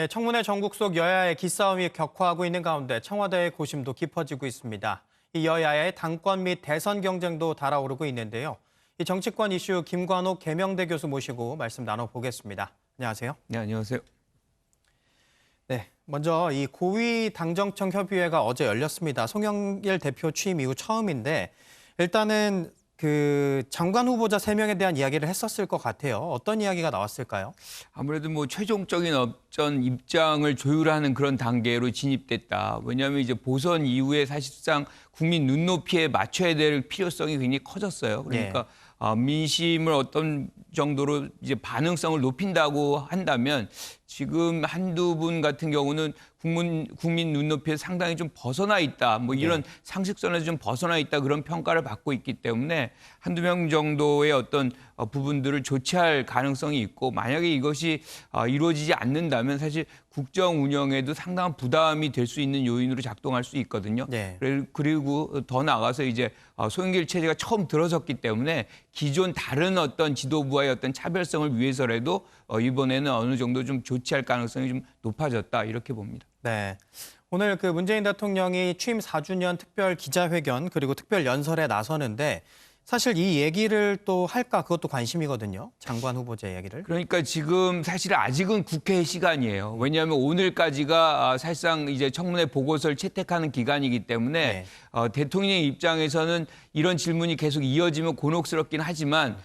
네, 청문회 전국 속 여야의 기싸움이 격화하고 있는 가운데 청와대의 고심도 깊어지고 있습니다. 이 여야의 당권 및 대선 경쟁도 달아오르고 있는데요. 이 정치권 이슈 김관옥 계명대 교수 모시고 말씀 나눠보겠습니다. 안녕하세요. 네, 안녕하세요. 네, 먼저 이 고위 당정청 협의회가 어제 열렸습니다. 송영길 대표 취임 이후 처음인데 일단은 그 장관 후보자 3명에 대한 이야기를 했었을 것 같아요. 어떤 이야기가 나왔을까요? 아무래도 뭐 최종적인 어떤 입장을 조율하는 그런 단계로 진입됐다. 왜냐하면 이제 보선 이후에 사실상 국민 눈높이에 맞춰야 될 필요성이 굉장히 커졌어요. 그러니까 민심을 어떤 정도로 이제 반응성을 높인다고 한다면 지금 한두 분 같은 경우는 국민 눈높이에 상당히 좀 벗어나 있다. 뭐 이런 상식선에서 좀 벗어나 있다. 그런 평가를 받고 있기 때문에 한두 명 정도의 어떤 부분들을 조치할 가능성이 있고 만약에 이것이 이루어지지 않는다면 사실 국정 운영에도 상당한 부담이 될 수 있는 요인으로 작동할 수 있거든요. 네. 그리고 더 나아가서 이제 송영길 체제가 처음 들어섰기 때문에 기존 다른 어떤 지도부와의 어떤 차별성을 위해서라도 이번에는 어느 정도 좀 조치할 가능성이 좀 높아졌다 이렇게 봅니다. 네. 오늘 그 문재인 대통령이 취임 4주년 특별 기자회견 그리고 특별 연설에 나서는데 사실 이 얘기를 또 할까 그것도 관심이거든요. 장관 후보자 얘기를. 그러니까 지금 사실 아직은 국회 시간이에요. 왜냐하면 오늘까지가 사실상 이제 청문회 보고서를 채택하는 기간이기 때문에 대통령의 입장에서는 이런 질문이 계속 이어지면 곤혹스럽긴 하지만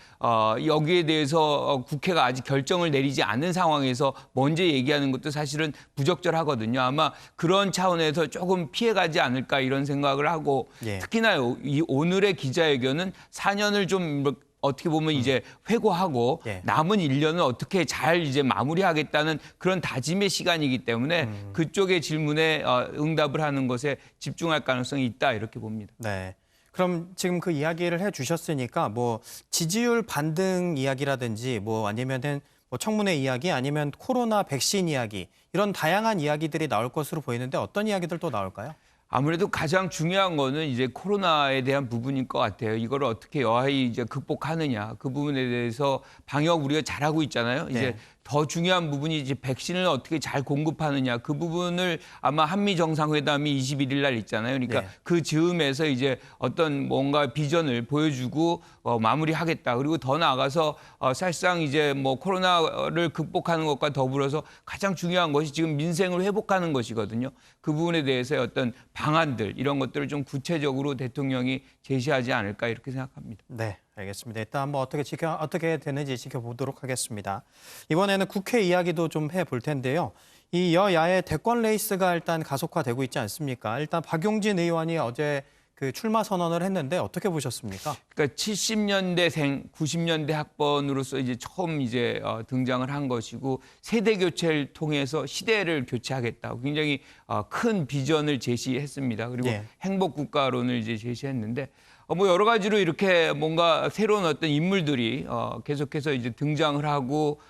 여기에 대해서 국회가 아직 결정을 내리지 않은 상황에서 먼저 얘기하는 것도 사실은 부적절하거든요. 아마 그런 차원에서 조금 피해가지 않을까 이런 생각을 하고 특히나 이 오늘의 기자회견은 4년을 좀 어떻게 보면 이제 회고하고 남은 1년을 어떻게 잘 이제 마무리하겠다는 그런 다짐의 시간이기 때문에 그쪽의 질문에 응답을 하는 것에 집중할 가능성이 있다 이렇게 봅니다. 네. 그럼 지금 그 이야기를 해주셨으니까 뭐 지지율 반등 이야기라든지 뭐 아니면은 뭐 청문회 이야기 아니면 코로나 백신 이야기 이런 다양한 이야기들이 나올 것으로 보이는데 어떤 이야기들 또 나올까요? 아무래도 가장 중요한 거는 이제 코로나에 대한 부분일 것 같아요. 이걸 어떻게 여하이 이제 극복하느냐 그 부분에 대해서 방역 우리가 잘하고 있잖아요. 이제 더 중요한 부분이 이제 백신을 어떻게 잘 공급하느냐 그 부분을 아마 한미 정상회담이 21일 날 있잖아요. 그러니까 그 즈음에서 이제 어떤 뭔가 비전을 보여주고 마무리하겠다. 그리고 더 나아가서 사실상 이제 뭐 코로나를 극복하는 것과 더불어서 가장 중요한 것이 지금 민생을 회복하는 것이거든요. 그 부분에 대해서의 어떤 방안들 이런 것들을 좀 구체적으로 대통령이 제시하지 않을까 이렇게 생각합니다. 네, 알겠습니다. 일단 한번 어떻게 되는지 지켜보도록 하겠습니다. 이번에는 국회 이야기도 좀 해볼 텐데요. 이 여야의 대권 레이스가 일단 가속화되고 있지 않습니까? 일단 박용진 의원이 어제 그 출마 선언을 했는데 어떻게 보셨습니까? 그러니까 70년대생, 90년대 학번으로서 이제 처음 이제 등장을 한 것이고 세대 교체를 통해서 시대를 교체하겠다. 굉장히 큰 비전을 제시했습니다. 그리고 행복 국가론을 이제 제시했는데 뭐 여러 가지로 이렇게 뭔가 새로운 어떤 인물들이 계속해서 이제 등장을 하고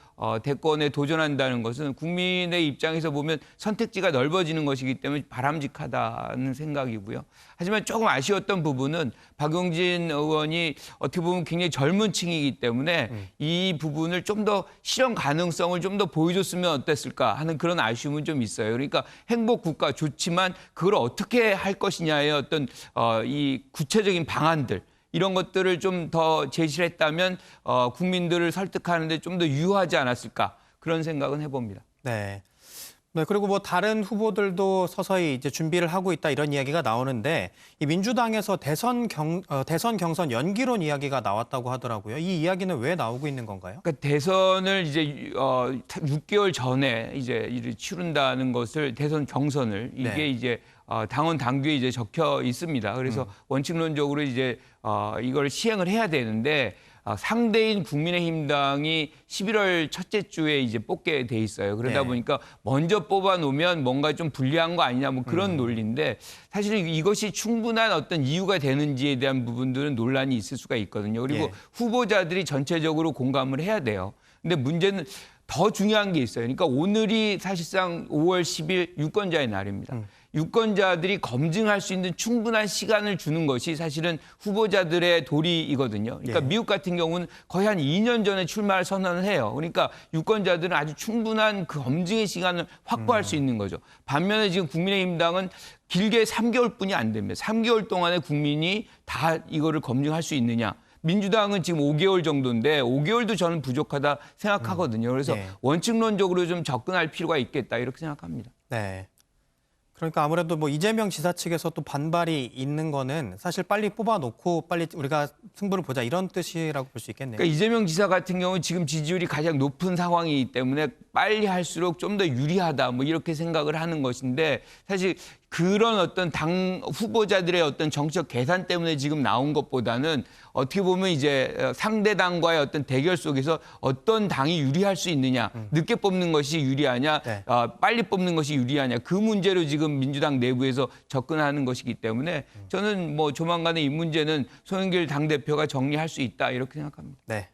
대권에 도전한다는 것은 국민의 입장에서 보면 선택지가 넓어지는 것이기 때문에 바람직하다는 생각이고요. 하지만 조금 아쉬웠던 부분은 박용진 의원이 어떻게 보면 굉장히 젊은 층이기 때문에 이 부분을 좀 더 실현 가능성을 좀 더 보여줬으면 어땠을까 하는 그런 아쉬움은 좀 있어요. 그러니까 행복 국가 좋지만 그걸 어떻게 할 것이냐의 어떤 이 구체적인 방안들 이런 것들을 좀 더 제시를 했다면 국민들을 설득하는 데 좀 더 유효하지 않았을까 그런 생각은 해봅니다. 네. 네, 그리고 뭐 다른 후보들도 서서히 이제 준비를 하고 있다 이런 이야기가 나오는데 이 민주당에서 대선 경선 연기론 이야기가 나왔다고 하더라고요. 이 이야기는 왜 나오고 있는 건가요? 그러니까 대선을 이제 6개월 전에 이제 치른다는 것을 대선 경선을 이게 이제 당원 당규에 이제 적혀 있습니다. 그래서 원칙론적으로 이제 이걸 시행을 해야 되는데 상대인 국민의힘당이 11월 첫째 주에 이제 뽑게 돼 있어요. 그러다 보니까 먼저 뽑아놓으면 뭔가 좀 불리한 거 아니냐 뭐 그런 논리인데 사실 이것이 충분한 어떤 이유가 되는지에 대한 부분들은 논란이 있을 수가 있거든요. 그리고 후보자들이 전체적으로 공감을 해야 돼요. 근데 문제는 더 중요한 게 있어요. 그러니까 오늘이 사실상 5월 10일 유권자의 날입니다. 유권자들이 검증할 수 있는 충분한 시간을 주는 것이 사실은 후보자들의 도리이거든요. 그러니까 예. 미국 같은 경우는 거의 한 2년 전에 출마를 선언을 해요. 그러니까 유권자들은 아주 충분한 그 검증의 시간을 확보할 수 있는 거죠. 반면에 지금 국민의힘당은 길게 3개월뿐이 안 됩니다. 3개월 동안에 국민이 다 이거를 검증할 수 있느냐. 민주당은 지금 5개월 정도인데 5개월도 저는 부족하다 생각하거든요. 그래서 네. 원칙론적으로 좀 접근할 필요가 있겠다 이렇게 생각합니다. 네. 그러니까 아무래도 뭐 이재명 지사 측에서 또 반발이 있는 거는 사실 빨리 뽑아놓고 빨리 우리가 승부를 보자 이런 뜻이라고 볼 수 있겠네요. 그러니까 이재명 지사 같은 경우는 지금 지지율이 가장 높은 상황이기 때문에 빨리 할수록 좀 더 유리하다 뭐 이렇게 생각을 하는 것인데 사실 그런 어떤 당 후보자들의 어떤 정책 계산 때문에 지금 나온 것보다는 어떻게 보면 이제 상대 당과의 어떤 대결 속에서 어떤 당이 유리할 수 있느냐, 늦게 뽑는 것이 유리하냐, 네. 빨리 뽑는 것이 유리하냐 그 문제로 지금 민주당 내부에서 접근하는 것이기 때문에 저는 뭐 조만간에 이 문제는 송영길 당대표가 정리할 수 있다 이렇게 생각합니다. 네.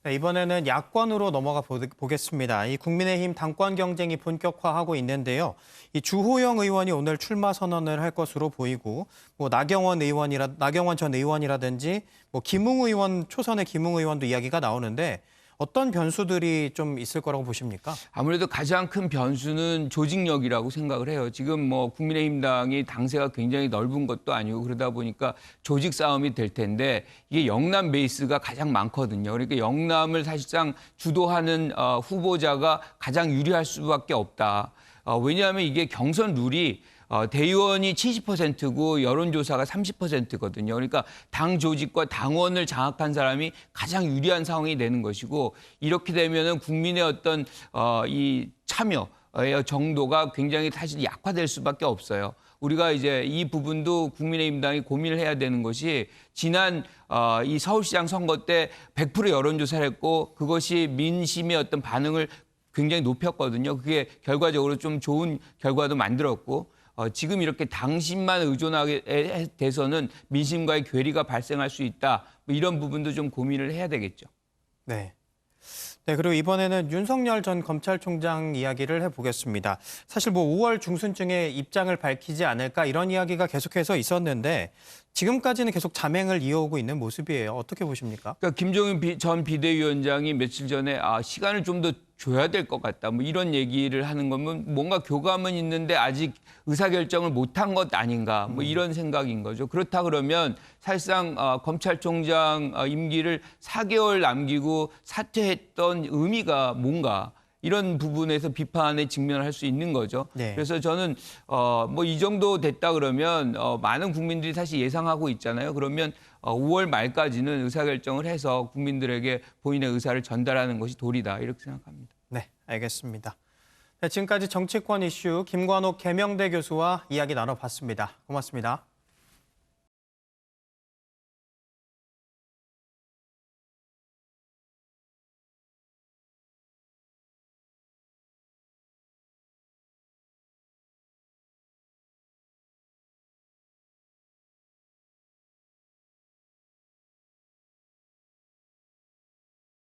네, 이번에는 야권으로 넘어가 보겠습니다. 이 국민의힘 당권 경쟁이 본격화하고 있는데요. 이 주호영 의원이 오늘 출마 선언을 할 것으로 보이고, 뭐 나경원 전 의원이라든지, 뭐 김웅 의원, 초선의 김웅 의원도 이야기가 나오는데 어떤 변수들이 좀 있을 거라고 보십니까? 아무래도 가장 큰 변수는 조직력이라고 생각을 해요. 지금 뭐 국민의힘당이 당세가 굉장히 넓은 것도 아니고 그러다 보니까 조직 싸움이 될 텐데 이게 영남 베이스가 가장 많거든요. 그러니까 영남을 사실상 주도하는 후보자가 가장 유리할 수밖에 없다. 왜냐하면 이게 경선 룰이 대의원이 70%고 여론조사가 30%거든요. 그러니까 당 조직과 당원을 장악한 사람이 가장 유리한 상황이 되는 것이고 이렇게 되면은 국민의 어떤 이 참여의 정도가 굉장히 사실 약화될 수밖에 없어요. 우리가 이제 이 부분도 국민의힘당이 고민을 해야 되는 것이 지난 이 서울시장 선거 때 100% 여론조사를 했고 그것이 민심의 어떤 반응을 굉장히 높였거든요. 그게 결과적으로 좀 좋은 결과도 만들었고 지금 이렇게 당심만 의존하게 돼서는 민심과의 괴리가 발생할 수 있다. 뭐 이런 부분도 좀 고민을 해야 되겠죠. 네. 네, 그리고 이번에는 윤석열 전 검찰총장 이야기를 해보겠습니다. 사실 뭐 5월 중순쯤에 입장을 밝히지 않을까 이런 이야기가 계속해서 있었는데 지금까지는 계속 잠행을 이어오고 있는 모습이에요. 어떻게 보십니까? 그러니까 김종인 전 비대위원장이 며칠 전에 시간을 좀 더 줘야 될 것 같다. 뭐 이런 얘기를 하는 거면 뭔가 교감은 있는데 아직 의사결정을 못한 것 아닌가. 뭐 이런 생각인 거죠. 그렇다 그러면 사실상 검찰총장 임기를 4개월 남기고 사퇴했던 의미가 뭔가. 이런 부분에서 비판에 직면할 수 있는 거죠. 네. 그래서 저는 뭐 이 정도 됐다 그러면 많은 국민들이 사실 예상하고 있잖아요. 그러면 5월 말까지는 의사결정을 해서 국민들에게 본인의 의사를 전달하는 것이 도리다 이렇게 생각합니다. 네, 알겠습니다. 네, 지금까지 정치권 이슈 김관옥 계명대 교수와 이야기 나눠봤습니다. 고맙습니다.